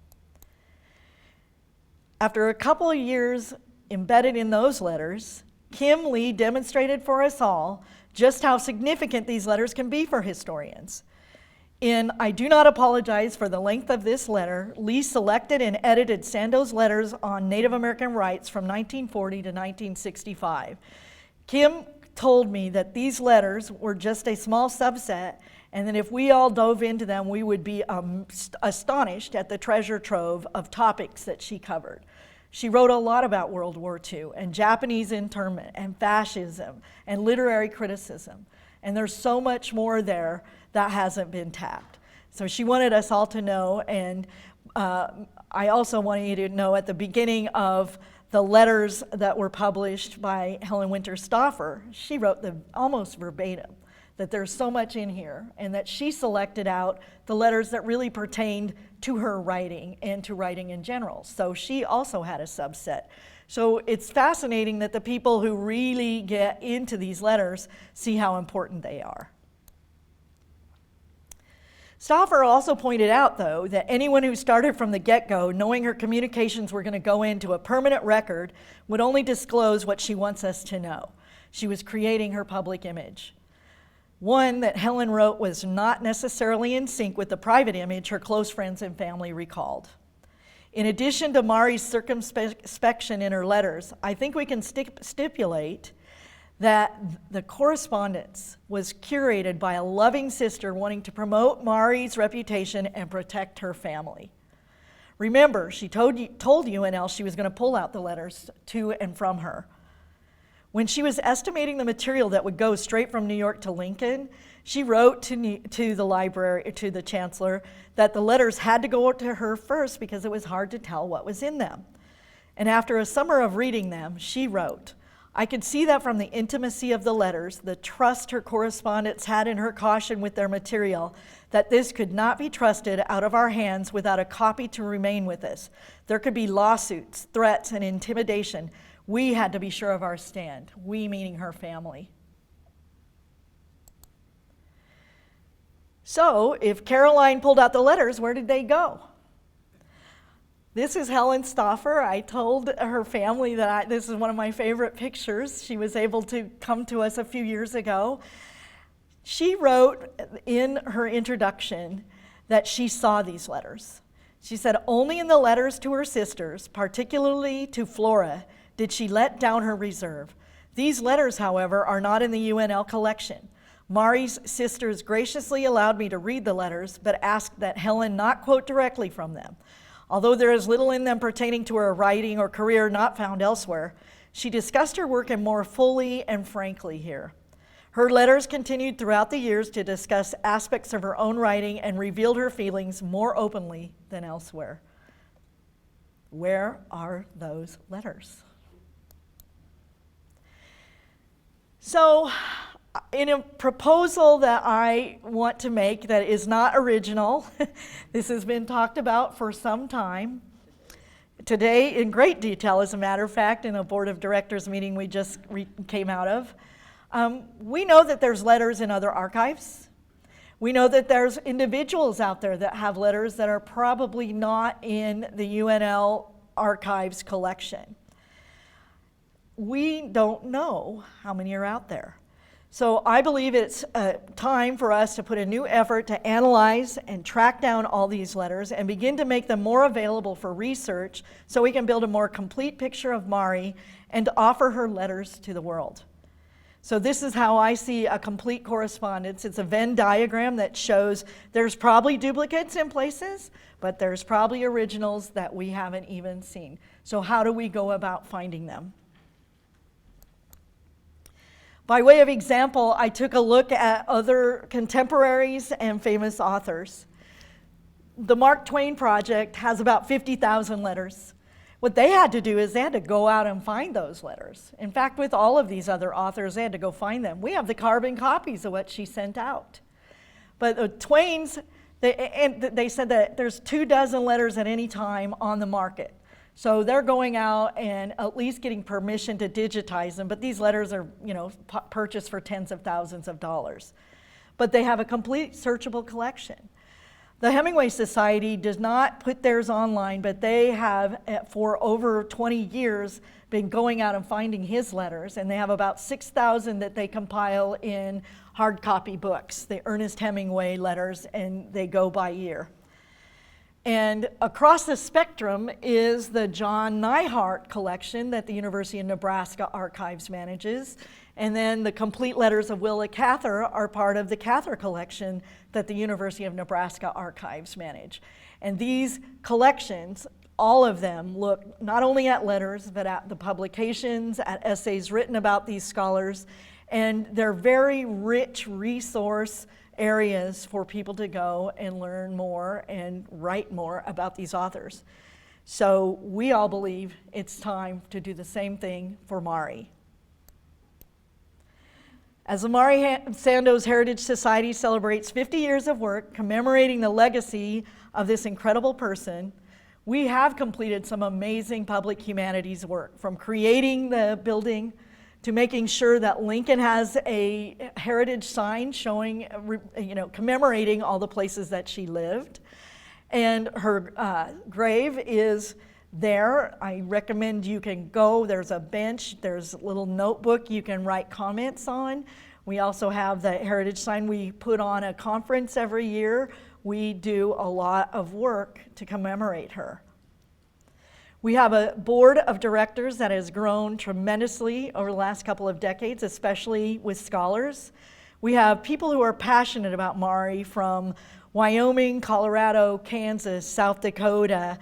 After a couple of years embedded in those letters, Kim Lee demonstrated for us all just how significant these letters can be for historians. In I Do Not Apologize for the Length of This Letter, Lee selected and edited Sandoz letters on Native American rights from 1940 to 1965. Kim told me that these letters were just a small subset, and that if we all dove into them, we would be astonished at the treasure trove of topics that she covered. She wrote a lot about World War II and Japanese internment and fascism and literary criticism. And there's so much more there that hasn't been tapped. So she wanted us all to know, and I also want you to know at the beginning of the letters that were published by Helen Winter Stauffer, she wrote them almost verbatim, that there's so much in here, and that she selected out the letters that really pertained to her writing and to writing in general. So she also had a subset. So it's fascinating that the people who really get into these letters see how important they are. Stauffer also pointed out, though, that anyone who started from the get-go knowing her communications were going to go into a permanent record would only disclose what she wants us to know. She was creating her public image. One that Helen wrote was not necessarily in sync with the private image her close friends and family recalled. In addition to Mari's circumspection in her letters, I think we can stipulate that the correspondence was curated by a loving sister wanting to promote Mari's reputation and protect her family. Remember, she told UNL she was going to pull out the letters to and from her. When she was estimating the material that would go straight from New York to Lincoln, she wrote to the library, to the chancellor, that the letters had to go to her first because it was hard to tell what was in them. And after a summer of reading them, she wrote, "I could see that from the intimacy of the letters, the trust her correspondents had in her caution with their material, that this could not be trusted out of our hands without a copy to remain with us. There could be lawsuits, threats, and intimidation. We had to be sure of our stand," we meaning her family. So, if Caroline pulled out the letters, where did they go? This is Helen Stauffer. I told her family that this is one of my favorite pictures. She was able to come to us a few years ago. She wrote in her introduction that she saw these letters. She said, "Only in the letters to her sisters, particularly to Flora, did she let down her reserve. These letters, however, are not in the UNL collection. Mari's sisters graciously allowed me to read the letters, but asked that Helen not quote directly from them. Although there is little in them pertaining to her writing or career not found elsewhere, she discussed her work more fully and frankly here. Her letters continued throughout the years to discuss aspects of her own writing and revealed her feelings more openly than elsewhere." Where are those letters? So, in a proposal that I want to make that is not original, this has been talked about for some time. Today, in great detail, as a matter of fact, in a board of directors meeting we just came out of, we know that there's letters in other archives. We know that there's individuals out there that have letters that are probably not in the UNL archives collection. We don't know how many are out there. So I believe it's time for us to put a new effort to analyze and track down all these letters and begin to make them more available for research so we can build a more complete picture of Mari and offer her letters to the world. So this is how I see a complete correspondence. It's a Venn diagram that shows there's probably duplicates in places, but there's probably originals that we haven't even seen. So how do we go about finding them? By way of example, I took a look at other contemporaries and famous authors. The Mark Twain Project has about 50,000 letters. What they had to do is they had to go out and find those letters. In fact, with all of these other authors, they had to go find them. We have the carbon copies of what she sent out. But the Twains, they said that there's 24 letters at any time on the market. So they're going out and at least getting permission to digitize them, but these letters are, purchased for tens of thousands of dollars. But they have a complete searchable collection. The Hemingway Society does not put theirs online, but they have, for over 20 years, been going out and finding his letters, and they have about 6,000 that they compile in hard copy books, the Ernest Hemingway letters, and they go by year. And across the spectrum is the John Neihart collection that the University of Nebraska Archives manages. And then the complete letters of Willa Cather are part of the Cather collection that the University of Nebraska Archives manage. And these collections, all of them, look not only at letters, but at the publications, at essays written about these scholars. And they're very rich resource areas for people to go and learn more and write more about these authors. So we all believe it's time to do the same thing for Mari. As the Mari Sandoz Heritage Society celebrates 50 years of work commemorating the legacy of this incredible person, we have completed some amazing public humanities work, from creating the building to making sure that Lincoln has a heritage sign showing, commemorating all the places that she lived. And her grave is there. I recommend you can go. There's a bench, there's a little notebook you can write comments on. We also have the heritage sign. We put on a conference every year. We do a lot of work to commemorate her. We have a board of directors that has grown tremendously over the last couple of decades, especially with scholars. We have people who are passionate about Mari from Wyoming, Colorado, Kansas, South Dakota,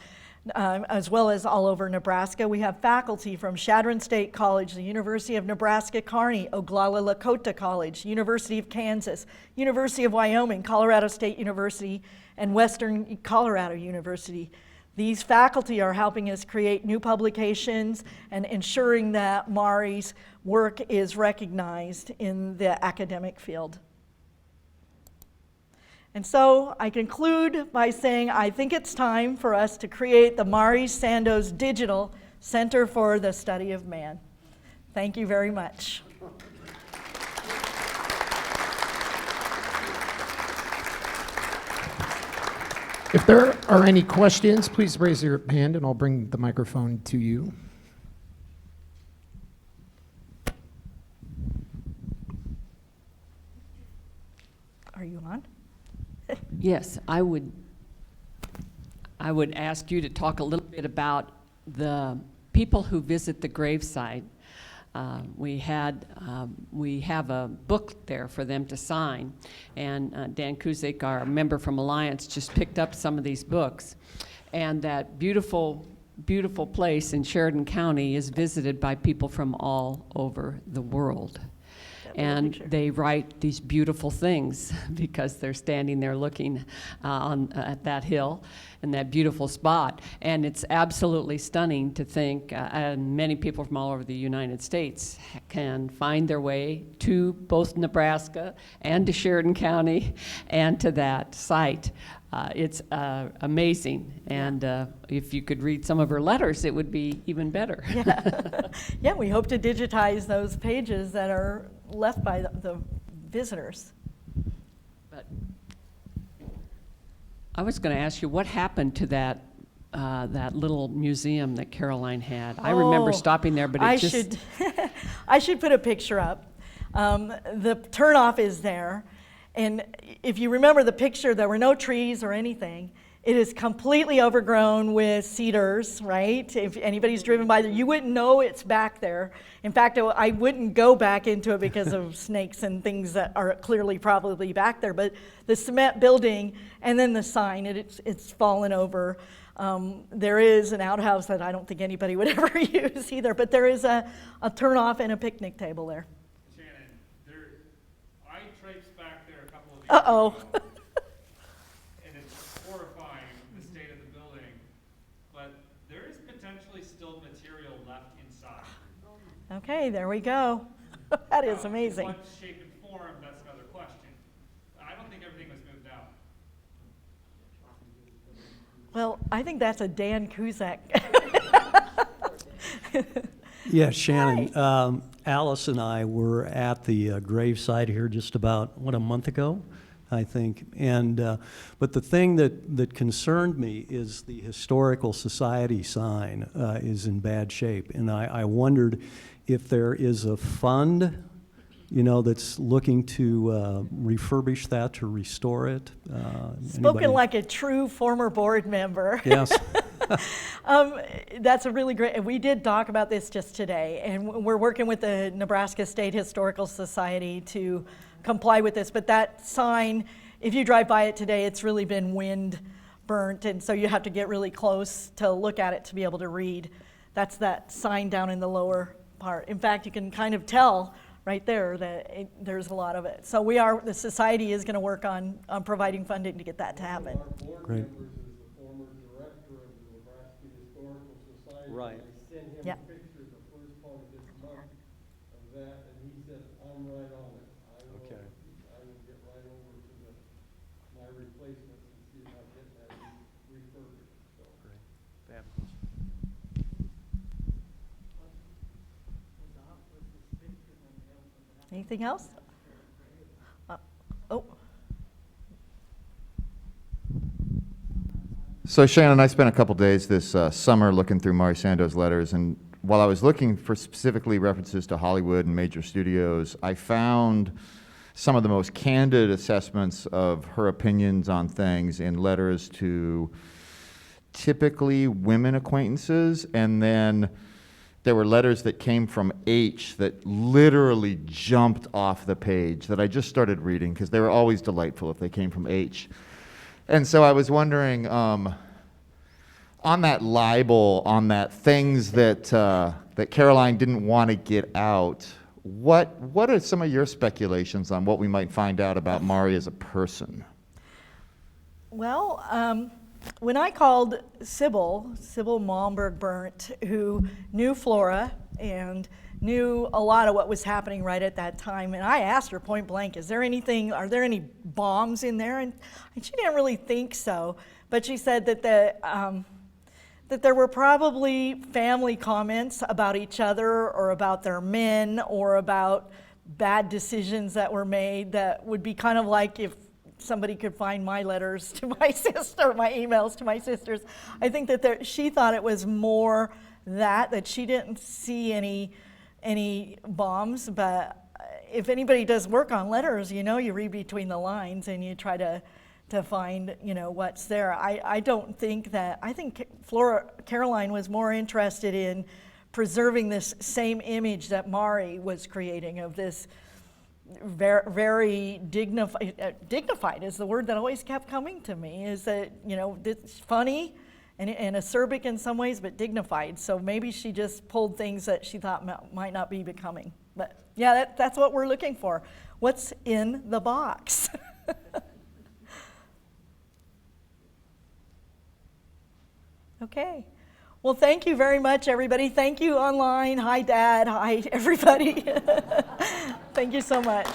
as well as all over Nebraska. We have faculty from Chadron State College, the University of Nebraska-Kearney, Oglala Lakota College, University of Kansas, University of Wyoming, Colorado State University, and Western Colorado University. These faculty are helping us create new publications and ensuring that Mari's work is recognized in the academic field. And so I conclude by saying I think it's time for us to create the Mari Sandoz Digital Center for the Study of Man. Thank you very much. If there are any questions, please raise your hand and I'll bring the microphone to you. Are you on? Yes, I would ask you to talk a little bit about the people who visit the gravesite. We have a book there for them to sign, and Dan Kuzik, our member from Alliance, just picked up some of these books. And that beautiful, beautiful place in Sheridan County is visited by people from all over the world. And they write these beautiful things because they're standing there looking at that hill and that beautiful spot. And it's absolutely stunning to think, and many people from all over the United States can find their way to both Nebraska and to Sheridan County and to that site. It's amazing, and if you could read some of her letters, it would be even better. Yeah, yeah. We hope to digitize those pages that are left by the visitors. But I was going to ask you, what happened to that little museum that Caroline had? I remember stopping there, but it I should put a picture up. The turnoff is there. And if you remember the picture, there were no trees or anything. It is completely overgrown with cedars, right? If anybody's driven by there, you wouldn't know it's back there. In fact, I wouldn't go back into it because of snakes and things that are clearly probably back there. But the cement building and then the sign, it's fallen over. There is an outhouse that I don't think anybody would ever use either. But there is a turnoff and a picnic table there. Uh-oh. And it's horrifying, the state of the building, but there is potentially still material left inside. Okay, there we go. That is amazing. What shape and form, that's another question. I don't think everything was moved out. Well, I think that's a Dan Kuzak. Yeah, Shannon. Alice and I were at the gravesite here just about, a month ago, I think. And but the thing that concerned me is the Historical Society sign is in bad shape. And I wondered if there is a fund, that's looking to refurbish that, to restore it. Spoken like a true former board member. Yes. That's a really great, we did talk about this just today, and we're working with the Nebraska State Historical Society to comply with this, but that sign, if you drive by it today, it's really been wind burnt, and so you have to get really close to look at it to be able to read. That's that sign down in the lower part. In fact, you can kind of tell right there that there's a lot of it. So the society is going to work on providing funding to get that to happen. Great. Right. I sent him Yeah. a picture the first part of this month of that, and he said, I'm right on it. Okay. I will get right over to my replacements and see about getting that refurbished, so. Great. Fabulous. Anything else? Oh, So Shannon, I spent a couple days this summer looking through Mari Sandoz letters, and while I was looking for specifically references to Hollywood and major studios, I found some of the most candid assessments of her opinions on things in letters to typically women acquaintances, and then there were letters that came from H that literally jumped off the page that I just started reading because they were always delightful if they came from H. And so I was wondering, on that libel, on that things that that Caroline didn't want to get out, what are some of your speculations on what we might find out about Mari as a person? well, when I called Sybil Malmberg-Burnt, who knew Flora and knew a lot of what was happening right at that time, and I asked her point blank, are there any bombs in there? And she didn't really think so, but she said that that there were probably family comments about each other or about their men or about bad decisions that were made that would be kind of like if somebody could find my letters to my sister, my emails to my sisters. I think that she thought it was more that she didn't see any bombs, but if anybody does work on letters, you read between the lines and you try to find, what's there. I think Caroline was more interested in preserving this same image that Mari was creating of this very, very dignified is the word that always kept coming to me, is that, it's funny and acerbic in some ways, but dignified. So maybe she just pulled things that she thought might not be becoming. But yeah, that's what we're looking for. What's in the box? Okay. Well, thank you very much, everybody. Thank you online. Hi, Dad. Hi, everybody. Thank you so much.